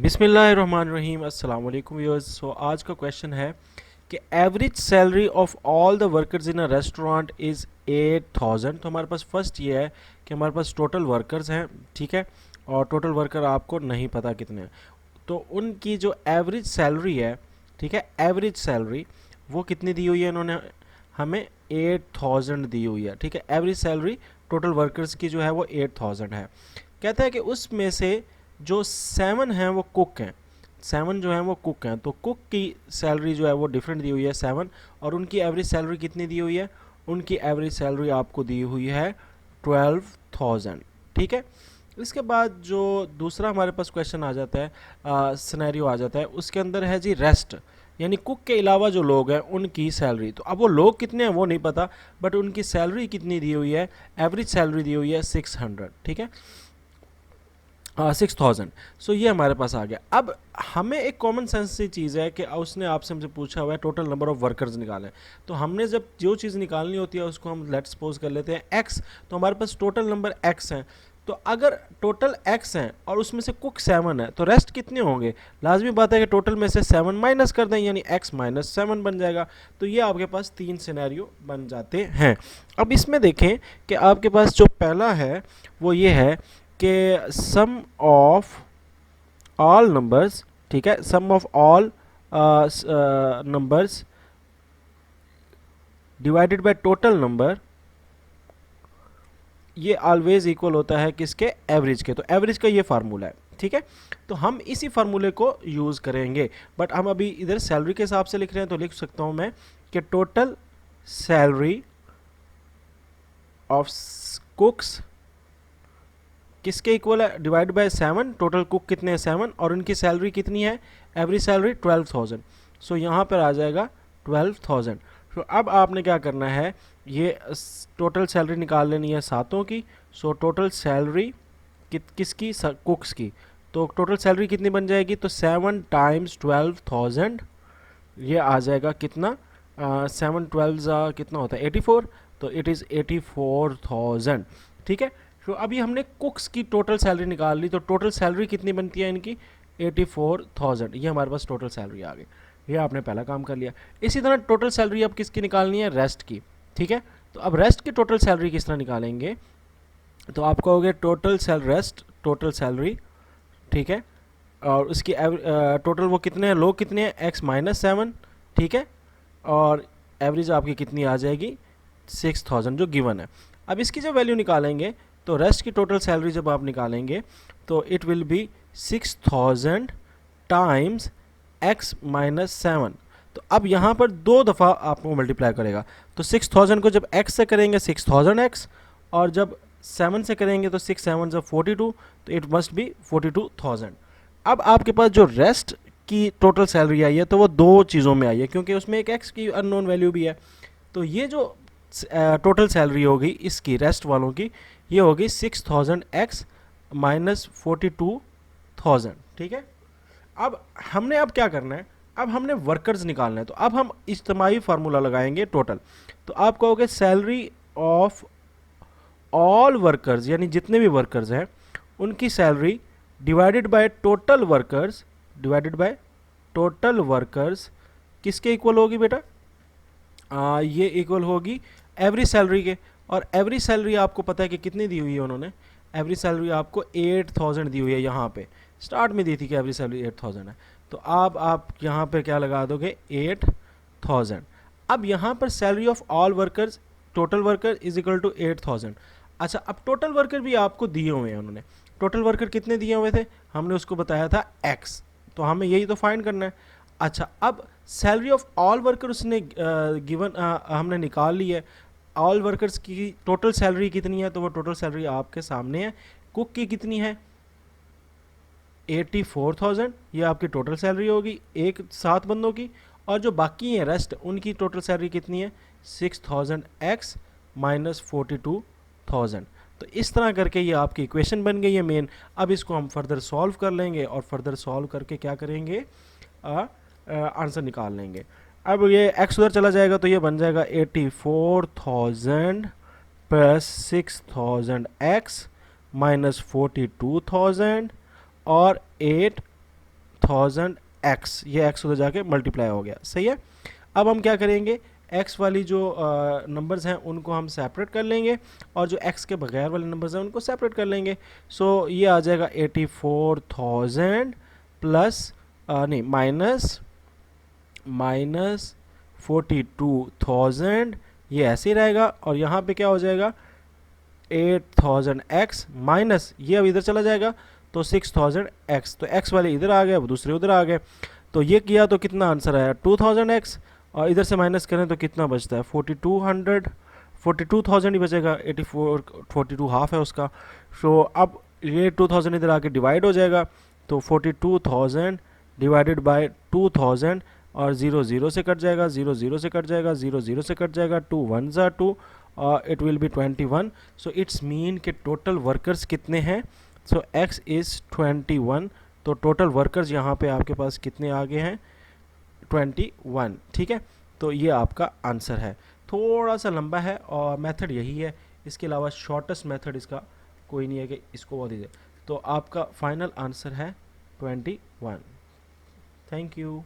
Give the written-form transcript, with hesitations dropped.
बिस्मिल्लाहिर्रहमानिर्रहीम अस्सलाम वालेकुम व्यूअर्स। सो आज का क्वेश्चन है कि average salary of all the workers in a restaurant is 8000। तो हमारे पास फर्स्ट ये है कि हमारे पास टोटल वर्कर्स हैं, ठीक है, और टोटल वर्कर आपको नहीं पता कितने हैं, तो उनकी जो एवरेज सैलरी है, ठीक है, एवरेज सैलरी वो कितनी दी हुई है, इन्होंने हमें 8000 दी हुई है, ठीक है। एवरेज सैलरी टोटल वर्कर्स की जो है वो 8000 है। कहता है कि उसमें से जो 7 हैं वो कुक हैं, 7 जो हैं वो कुक हैं, तो कुक की सैलरी जो है वो डिफरेंट दी हुई है 7, और उनकी एवरेज सैलरी कितनी दी हुई है, उनकी एवरेज सैलरी आपको दी हुई है 12000, ठीक है। इसके बाद जो दूसरा हमारे पास क्वेश्चन आ जाता है, सिनेरियो आ जाता है, उसके अंदर है जी रेस्ट, यानी कुक के अलावा जो लोग हैं उनकी सैलरी। तो अब वो लोग कितने हैं वो नहीं पता, बट उनकी सैलरी कितनी दी हुई है, एवरेज सैलरी दी हुई है 600, ठीक है, 6000। सो ये हमारे पास आ गया। अब हमें एक कॉमन सेंस सी चीज़ है कि उसने आपसे हमसे पूछा हुआ है टोटल नंबर ऑफ वर्कर्स निकालें, तो हमने जब जो चीज़ निकालनी होती है उसको हम लेट्स सपोज कर लेते हैं एक्स, तो हमारे पास टोटल नंबर एक्स हैं। तो अगर टोटल एक्स हैं और उसमें से कुक 7 है तो रेस्ट कितने होंगे, लाजमी बात है कि टोटल में से 7 माइनस कर दें, यानी एक्स माइनस 7 बन जाएगा। तो ये आपके पास 3 सिनेरियो बन जाते हैं। अब इसमें देखें कि आपके पास जो पहला है वो ये है कि सम ऑफ ऑल नंबर्स, ठीक है, sum of all numbers divided by total number, ये ऑलवेज इक्वल होता है किसके, एवरेज के। तो एवरेज का ये फार्मूला है, ठीक है। तो हम इसी फार्मूले को यूज़ करेंगे, बट हम अभी इधर सैलरी के हिसाब से लिख रहे हैं, तो लिख सकता हूँ मैं कि टोटल सैलरी ऑफ कुक्स किसके इक्वल है, डिवाइड बाय 7, टोटल कुक कितने हैं 7, और उनकी सैलरी कितनी है, एवरेज सैलरी 12000। सो यहाँ पर आ जाएगा 12000। तो अब आपने क्या करना है, ये टोटल सैलरी निकाल लेनी है सातों की। सो टोटल सैलरी किसकी, कुक्स की। तो टोटल सैलरी कितनी बन जाएगी, तो 7 टाइम्स 12000, ये आ जाएगा कितना, 7 12 कितना होता है 84, तो इट इज़ 84000, ठीक है। तो अभी हमने कुक्स की टोटल सैलरी निकाल ली, तो टोटल सैलरी कितनी बनती है इनकी, 84000, ये हमारे पास टोटल सैलरी आ गई। ये आपने पहला काम कर लिया। इसी तरह टोटल सैलरी अब किसकी निकालनी है, रेस्ट की, ठीक है। तो अब रेस्ट की टोटल सैलरी किस तरह निकालेंगे, तो आप कहोगे रेस्ट टोटल सैलरी, ठीक है, और उसकी टोटल वो कितने हैं, लोग कितने हैं, एक्स माइनस 7, ठीक है, और एवरेज आपकी कितनी आ जाएगी 6000 जो गिवन है। अब इसकी जब वैल्यू निकालेंगे, तो रेस्ट की टोटल सैलरी जब आप निकालेंगे तो it will be 6000 times x minus 7। तो अब यहाँ पर दो दफ़ा आपको मल्टीप्लाई करेगा, तो 6000 को जब x से करेंगे 6000x, और जब 7 से करेंगे तो 6 7 जब 42, तो इट मस्ट बी 42000। अब आपके पास जो रेस्ट की टोटल सैलरी आई है तो वो दो चीज़ों में आई है, क्योंकि उसमें एक x की अननोन वैल्यू भी है। तो ये जो टोटल सैलरी होगी इसकी रेस्ट वालों की, ये होगी 6000x माइनस 42000, ठीक है। अब हमने अब क्या करना है, अब हमने वर्कर्स निकालना है, तो अब हम इज्तिमाई फार्मूला लगाएंगे टोटल। तो आप कहोगे सैलरी ऑफ ऑल वर्कर्स, यानी जितने भी वर्कर्स हैं उनकी salary divided by total workers, divided by total workers किसके इक्वल होगी बेटा, ये इक्वल होगी एवरेज सैलरी के। और एवरेज सैलरी आपको पता है कि कितनी दी हुई है उन्होंने, एवरेज सैलरी आपको 8000 दी हुई है, यहाँ पे स्टार्ट में दी थी कि एवरेज सैलरी 8000 है। तो अब आप यहाँ पे क्या लगा दोगे 8000। अब यहाँ पर salary of all workers, total worker is equal to 8000। अच्छा, अब टोटल वर्कर भी आपको दिए हुए हैं उन्होंने, टोटल वर्कर कितने दिए हुए थे, हमने उसको बताया था x, तो हमें यही तो फाइंड करना है। अच्छा, अब सैलरी ऑफ ऑल वर्कर उसने गिवन हमने निकाल ली है। ऑल वर्कर्स की टोटल सैलरी कितनी है, तो वो टोटल सैलरी आपके सामने है। कुक की कितनी है 84000, ये आपकी टोटल सैलरी होगी एक 7 बंदों की, और जो बाकी हैं रेस्ट उनकी टोटल सैलरी कितनी है 6000x माइनस 42000। तो इस तरह करके ये आपकी इक्वेशन बन गई है मेन। अब इसको हम फर्दर सॉल्व कर लेंगे, और फर्दर सॉल्व करके क्या करेंगे, आंसर निकाल लेंगे। अब ये x उधर चला जाएगा तो ये बन जाएगा 84000 प्लस 6000x माइनस 42000 और 8 1000 एक्स, ये एक्स उधर जाके मल्टीप्लाई हो गया, सही है। अब हम क्या करेंगे, एक्स वाली जो नंबर्स हैं उनको हम सेपरेट कर लेंगे और जो एक्स के बगैर वाले नंबर्स हैं उनको सेपरेट कर लेंगे। सो ये आ जाएगा 84,000 प्लस नहीं माइनस 42,000, ये ऐसे ही रहेगा। और यहाँ पे क्या हो जाएगा 8,000 एक्स माइनस ये अब इधर चला जाएगा तो 6,000 एक्स, तो एक्स वाले इधर आ गए, वो दूसरे उधर आ गए। तो ये किया तो कितना आंसर आया 2000 एक्स, और इधर से माइनस करें तो कितना बचता है 4200 ही बचेगा, 84 42 हाफ है उसका। सो अब ये 2000 इधर आके डिवाइड हो जाएगा, तो 42,000 डिवाइडेड बाय 2000, और 0 0 से कट जाएगा, 0 0 से कट जाएगा, 0 0 से कट जाएगा, 2 1 ज़ा 2, it will be 21। So it's mean कि टोटल वर्कर्स कितने हैं, सो x इज़ 21, तो टोटल वर्कर्स यहाँ पे आपके पास कितने आ गए हैं 21, ठीक है। तो ये आपका आंसर है, थोड़ा सा लंबा है और मेथड यही है, इसके अलावा शॉर्टेस्ट मेथड इसका कोई नहीं है कि इसको वो दीजिए। तो आपका फाइनल आंसर है 21। Thank you.